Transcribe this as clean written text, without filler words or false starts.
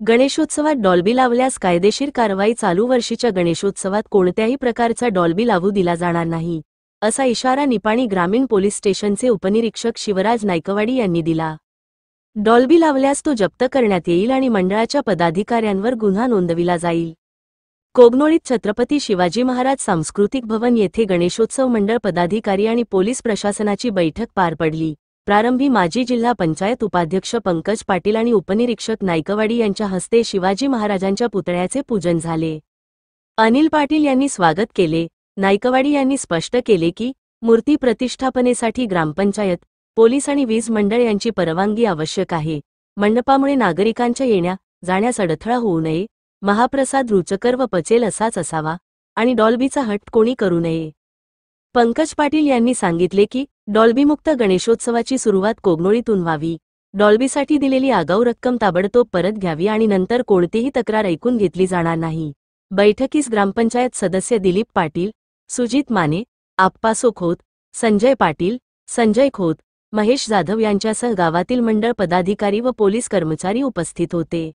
गणेशोत्सवात डॉल्बी लावल्यास कायदेशीर कारवाई. चालू वर्षीच्या गणेशोत्सवात कोणत्याही प्रकारचा डॉल्बी लावू दिला जाणार नाही, असा इशारा निपाणी ग्रामीण पोलीस स्टेशनचे उपनिरीक्षक शिवराज नायकवाडी यांनी दिला. डॉल्बी लावल्यास तो जप्त करण्यात येईल आणि मंडळाच्या पदाधिकाऱ्यांवर गुन्हा नोंदविला जाईल. कोगनोळीत छत्रपती शिवाजी महाराज सांस्कृतिक भवन येथे गणेशोत्सव मंडळ पदाधिकारी आणि पोलीस प्रशासनाची बैठक पार पडली. प्रारंभी माजी जिल्हा पंचायत उपाध्यक्ष पंकज पाटील आणि उपनिरीक्षक नायकवाडी यांच्या हस्ते शिवाजी महाराजांच्या पुतळ्याचे पूजन झाले. अनिल पाटील यांनी स्वागत केले. नायकवाडी यांनी स्पष्ट केले की मूर्ती प्रतिष्ठापनेसाठी ग्रामपंचायत, पोलीस आणि वीज मंडळ यांची परवानगी आवश्यक आहे. मंडपामुळे नागरिकांच्या येण्या जाण्यास अडथळा होऊ नये. महाप्रसाद रुचकर व पचेल असाच असावा आणि डॉल्बीचा हट्ट कोणी करू नये. पंकज पाटील यांनी सांगितले की डॉल्बीमुक्त गणेशोत्सवाची सुरुवात कोगनोळीतून व्हावी. डॉल्बीसाठी दिलेली आगाऊ रक्कम ताबडतोब परत घ्यावी आणि नंतर कोणतीही तक्रार ऐकून घेतली जाणार नाही. बैठकीस ग्रामपंचायत सदस्य दिलीप पाटील, सुजित माने, आप्पासो खोत, संजय पाटील, संजय खोत, महेश जाधव यांच्यासह गावातील मंडळ पदाधिकारी व पोलीस कर्मचारी उपस्थित होते.